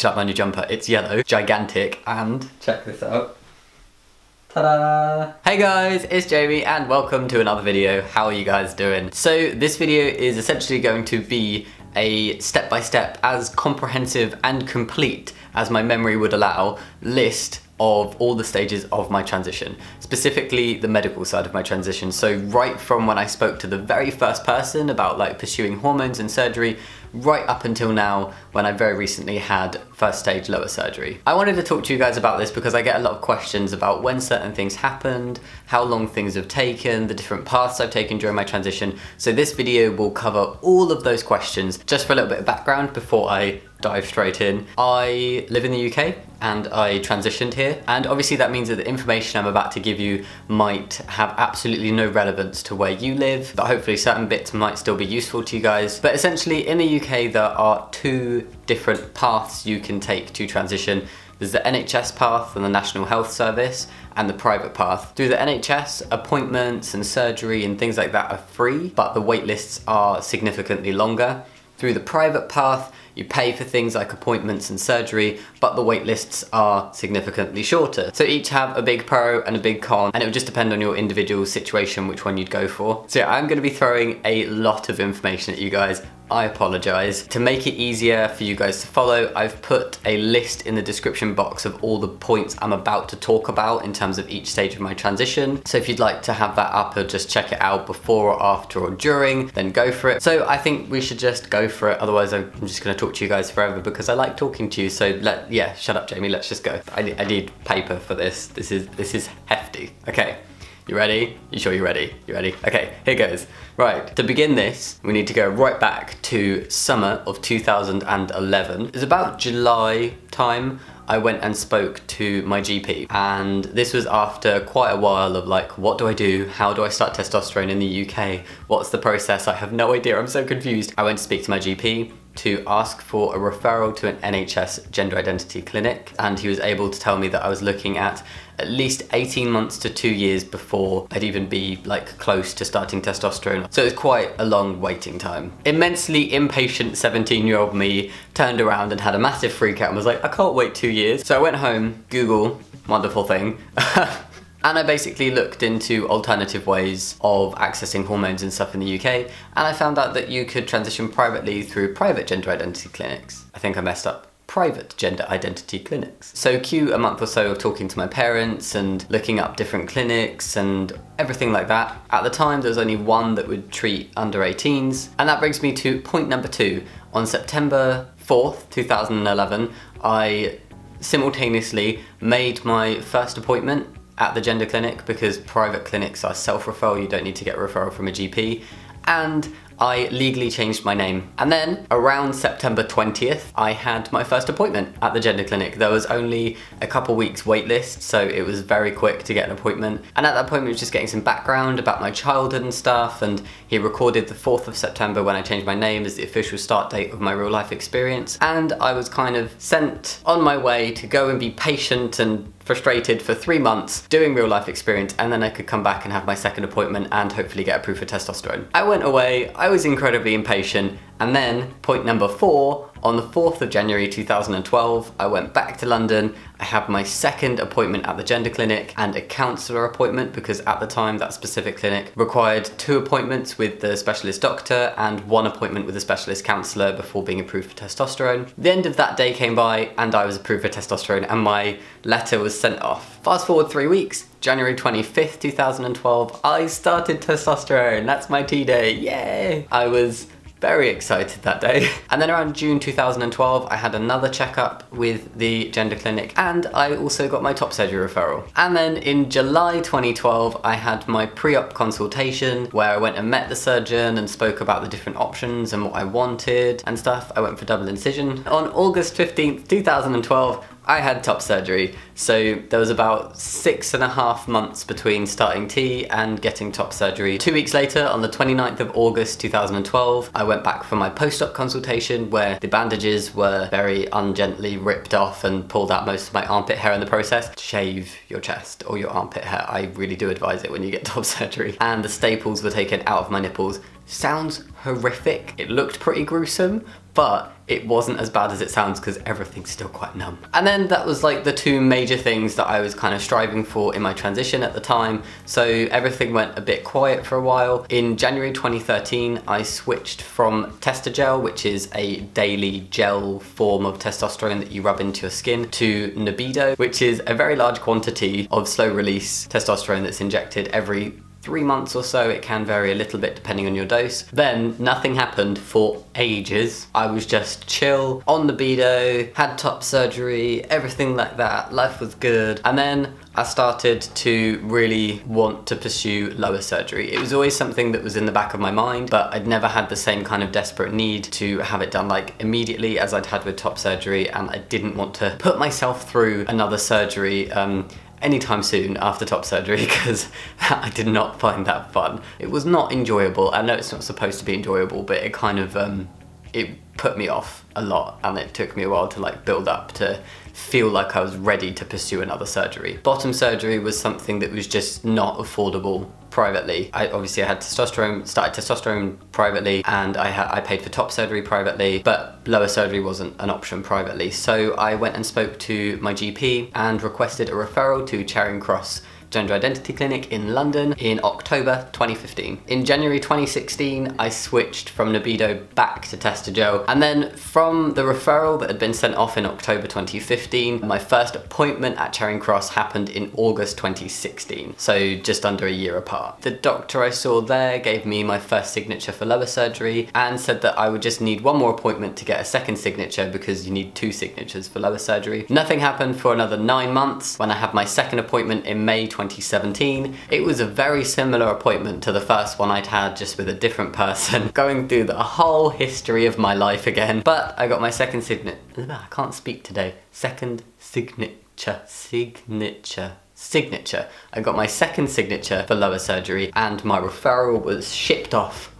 Shut up my new jumper, it's yellow, gigantic, and check this out. Ta-da! Hey guys, it's Jamie and welcome to another video. How are you guys doing? So this video is essentially going to be a step-by-step, as comprehensive and complete as my memory would allow, list of all the stages of my transition, specifically the medical side of my transition. So right from when I spoke to the very first person about like pursuing hormones and surgery, right up until now when I very recently had first stage lower surgery. I wanted to talk to you guys about this because I get a lot of questions about when certain things happened, how long things have taken, the different paths I've taken during my transition. So this video will cover all of those questions. Just for a little bit of background before I dive straight in. I live in the UK and I transitioned here, and obviously that means that the information I'm about to give you might have absolutely no relevance to where you live, but hopefully certain bits might still be useful to you guys. But essentially in the UK there are two different paths you can take to transition. There's the NHS path and the National Health Service, and the private path. Through the NHS, appointments and surgery and things like that are free, but the wait lists are significantly longer. Through the private path, you pay for things like appointments and surgery, but the wait lists are significantly shorter. So each have a big pro and a big con, and it would just depend on your individual situation which one you'd go for. So yeah, I'm going to be throwing a lot of information at you guys. I apologise. To make it easier for you guys to follow, I've put a list in the description box of all the points I'm about to talk about in terms of each stage of my transition. So if you'd like to have that up or just check it out before or after or during, then go for it. So I think we should just go for it. Otherwise I'm just going to talk to you guys forever because I like talking to you. So yeah, shut up Jamie, let's just go. I need paper for this. This is hefty. Okay. You ready? You sure you're ready? You ready? Okay, here goes. Right, to begin this, we need to go right back to summer of 2011. It was about July time. I went and spoke to my GP, and this was after quite a while of like, what do I do? How do I start testosterone in the UK? What's the process? I have no idea, I'm so confused. I went to speak to my GP to ask for a referral to an NHS gender identity clinic, and he was able to tell me that I was looking at least 18 months to 2 years before I'd even be like close to starting testosterone. So it was quite a long waiting time. Immensely impatient 17-year-old me turned around and had a massive freak out and was like, I can't wait 2 years. So I went home, Google, wonderful thing. And I basically looked into alternative ways of accessing hormones and stuff in the UK, and I found out that you could transition privately through private gender identity clinics. I think I messed up. Private gender identity clinics. So cue a month or so of talking to my parents and looking up different clinics and everything like that. At the time there was only one that would treat under 18s, and that brings me to point number 2. On September 4th, 2011, I simultaneously made my first appointment at the gender clinic, because private clinics are self-referral, you don't need to get a referral from a GP, and I legally changed my name. And then around September 20th, I had my first appointment at the gender clinic. There was only a couple weeks wait list, so it was very quick to get an appointment. And at that point, we were just getting some background about my childhood and stuff, and he recorded the 4th of September when I changed my name as the official start date of my real life experience. And I was kind of sent on my way to go and be patient and frustrated for 3 months doing real life experience, and then I could come back and have my second appointment and hopefully get approved for testosterone. I went away, I was incredibly impatient, and then point number 4, on the 4th of January 2012, I went back to London. I had my second appointment at the gender clinic and a counsellor appointment, because at the time that specific clinic required 2 appointments with the specialist doctor and 1 appointment with a specialist counsellor before being approved for testosterone. The end of that day came by and I was approved for testosterone and my letter was sent off. Fast forward 3 weeks, January 25th, 2012, I started testosterone. That's my T-day, yay! I was very excited that day. And then around June 2012, I had another checkup with the gender clinic, and I also got my top surgery referral. And then in July 2012, I had my pre-op consultation where I went and met the surgeon and spoke about the different options and what I wanted and stuff. I went for double incision. On August 15th, 2012, I had top surgery. So there was about 6.5 months between starting T and getting top surgery. 2 weeks later, on the 29th of August 2012, I went back for my post-op consultation where the bandages were very ungently ripped off and pulled out most of my armpit hair in the process. Shave your chest or your armpit hair. I really do advise it when you get top surgery. And the staples were taken out of my nipples. Sounds horrific. It looked pretty gruesome, but it wasn't as bad as it sounds because everything's still quite numb. And then that was like the two major things that I was kind of striving for in my transition at the time. So everything went a bit quiet for a while. In January 2013, I switched from Testogel, which is a daily gel form of testosterone that you rub into your skin, to Nebido, which is a very large quantity of slow release testosterone that's injected every 3 months or so. It can vary a little bit depending on your dose. Then nothing happened for ages. I was just chill on Nebido, had top surgery, everything like that. Life was good. And then I started to really want to pursue lower surgery. It was always something that was in the back of my mind, but I'd never had the same kind of desperate need to have it done like immediately as I'd had with top surgery, and I didn't want to put myself through another surgery anytime soon after top surgery, because I did not find that fun. It was not enjoyable. I know it's not supposed to be enjoyable, but it kind of, it put me off a lot, and it took me a while to like build up to feel like I was ready to pursue another surgery. Bottom surgery was something that was just not affordable privately. I had testosterone, started testosterone privately, and I paid for top surgery privately, but lower surgery wasn't an option privately. So I went and spoke to my GP and requested a referral to Charing Cross Gender Identity Clinic in London in October 2015. In January 2016, I switched from Nebido back to Testogel, and then from the referral that had been sent off in October 2015, my first appointment at Charing Cross happened in August 2016, so just under a year apart. The doctor I saw there gave me my first signature for lower surgery and said that I would just need one more appointment to get a second signature because you need 2 signatures for lower surgery. Nothing happened for another 9 months. When I had my second appointment in May 2017, it was a very similar appointment to the first one I'd had, just with a different person, going through the whole history of my life again. But I got my second signature. I can't speak today. Second signature. I got my second signature for lower surgery, and my referral was shipped off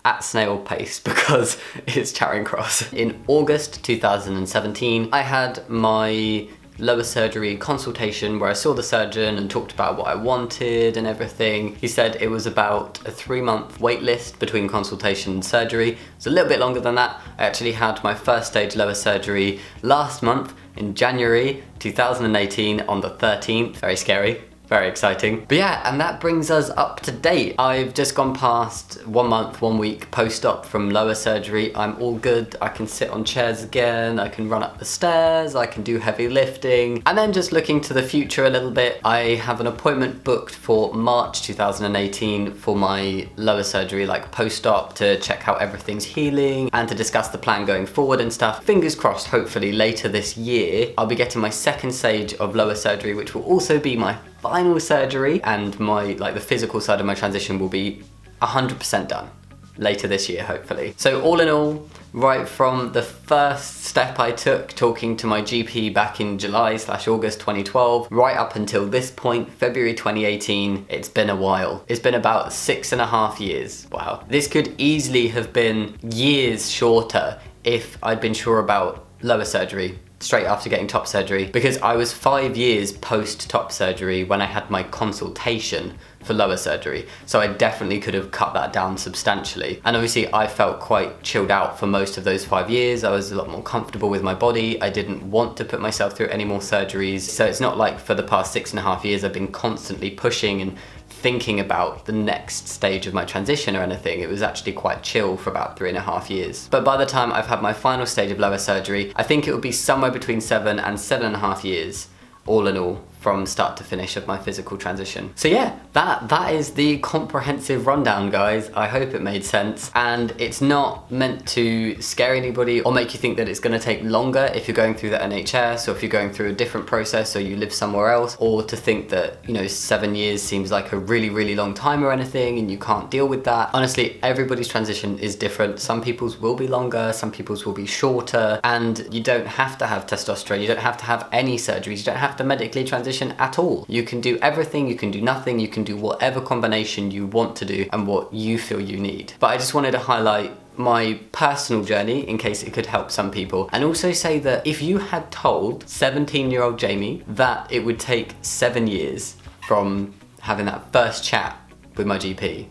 at snail pace because it's Charing Cross. In August 2017, I had my lower surgery consultation where I saw the surgeon and talked about what I wanted and everything. He said it was about a 3-month wait list between consultation and surgery. It's a little bit longer than that. I actually had my first stage lower surgery last month in January 2018 on the 13th. Very scary. Very exciting. But yeah, and that brings us up to date. I've just gone past 1 month, 1 week post-op from lower surgery. I'm all good. I can sit on chairs again. I can run up the stairs. I can do heavy lifting. And then just looking to the future a little bit, I have an appointment booked for March 2018 for my lower surgery, like post-op, to check how everything's healing and to discuss the plan going forward and stuff. Fingers crossed, hopefully later this year, I'll be getting my second stage of lower surgery, which will also be my final surgery, and the physical side of my transition will be 100% done later this year, hopefully. So all in all, right from the first step I took talking to my GP back in July/August 2012, right up until this point, February 2018, it's been a while. It's been about 6.5 years. Wow. This could easily have been years shorter if I'd been sure about lower surgery straight after getting top surgery, because I was 5 years post top surgery when I had my consultation for lower surgery. So I definitely could have cut that down substantially. And obviously I felt quite chilled out for most of those 5 years. I was a lot more comfortable with my body. I didn't want to put myself through any more surgeries. So it's not like for the past 6.5 years I've been constantly pushing and thinking about the next stage of my transition or anything. It was actually quite chill for about 3.5 years. But by the time I've had my final stage of lower surgery, I think it would be somewhere between 7 and 7.5 years, all in all, from start to finish of my physical transition. So yeah, that is the comprehensive rundown, guys. I hope it made sense, and it's not meant to scare anybody or make you think that it's going to take longer if you're going through the NHS, or if you're going through a different process or you live somewhere else, or to think that, you know, 7 years seems like a really long time or anything and you can't deal with that. Honestly, everybody's transition is different. Some people's will be longer, some people's will be shorter, and you don't have to have testosterone, you don't have to have any surgeries, you don't have to medically transition at all. You can do everything, you can do nothing, you can do whatever combination you want to do and what you feel you need. But I just wanted to highlight my personal journey in case it could help some people, and also say that if you had told 17-year-old Jamie that it would take 7 years from having that first chat with my GP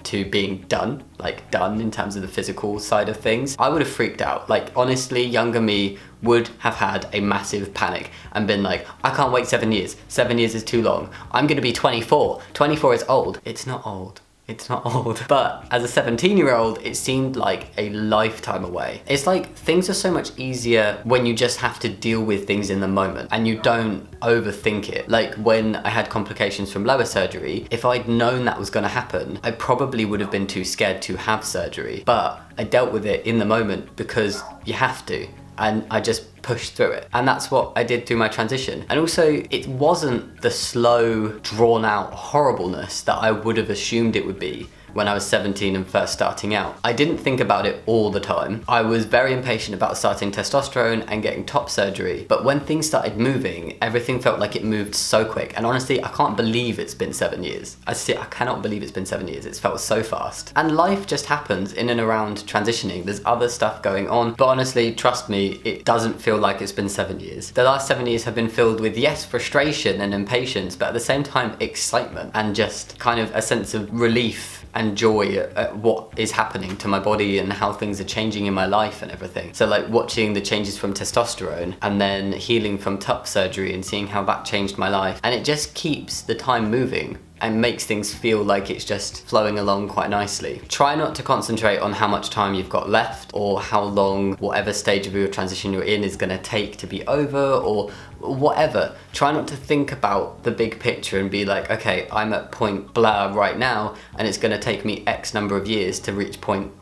to being done, like done in terms of the physical side of things, I would have freaked out. Like, honestly, younger me would have had a massive panic and been like, I can't wait 7 years. 7 years is too long. I'm gonna be 24. 24 is old. It's not old. It's not old. But as a 17-year-old, it seemed like a lifetime away. It's like things are so much easier when you just have to deal with things in the moment and you don't overthink it. Like when I had complications from lower surgery, if I'd known that was gonna happen, I probably would have been too scared to have surgery. But I dealt with it in the moment because you have to. And I just pushed through it. And that's what I did through my transition. And also, it wasn't the slow, drawn out horribleness that I would have assumed it would be when I was 17 and first starting out. I didn't think about it all the time. I was very impatient about starting testosterone and getting top surgery, but when things started moving, everything felt like it moved so quick. And honestly, I can't believe it's been 7 years. I cannot believe it's been 7 years. It's felt so fast. And life just happens in and around transitioning. There's other stuff going on, but honestly, trust me, it doesn't feel like it's been 7 years. The last 7 years have been filled with, yes, frustration and impatience, but at the same time, excitement and just kind of a sense of relief and joy at what is happening to my body and how things are changing in my life and everything. So like watching the changes from testosterone and then healing from top surgery and seeing how that changed my life. And it just keeps the time moving and makes things feel like it's just flowing along quite nicely. Try not to concentrate on how much time you've got left or how long whatever stage of your transition you're in is gonna take to be over or whatever. Try not to think about the big picture and be like, okay, I'm at point blah right now and it's gonna take me X number of years to reach point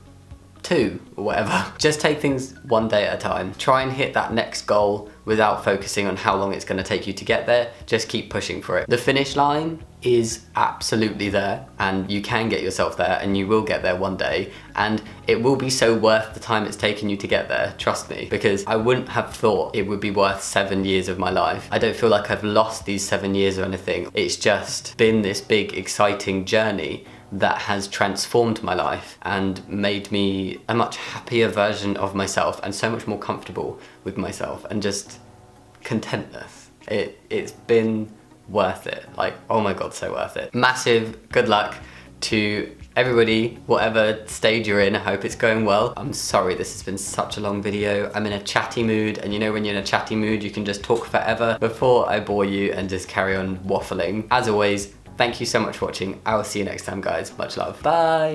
2 or whatever. Just take things one day at a time. Try and hit that next goal without focusing on how long it's going to take you to get there. Just keep pushing for it. The finish line is absolutely there and you can get yourself there and you will get there one day, and it will be so worth the time it's taken you to get there, trust me, because I wouldn't have thought it would be worth 7 years of my life. I don't feel like I've lost these 7 years or anything. It's just been this big exciting journey that has transformed my life and made me a much happier version of myself and so much more comfortable with myself and just contentness. It's been worth it. Like, oh my god, so worth it. Massive good luck to everybody, whatever stage you're in. I hope it's going well. I'm sorry this has been such a long video. I'm in a chatty mood, and you know when you're in a chatty mood you can just talk forever. Before I bore you and just carry on waffling, as always, thank you so much for watching. I will see you next time, guys. Much love. Bye.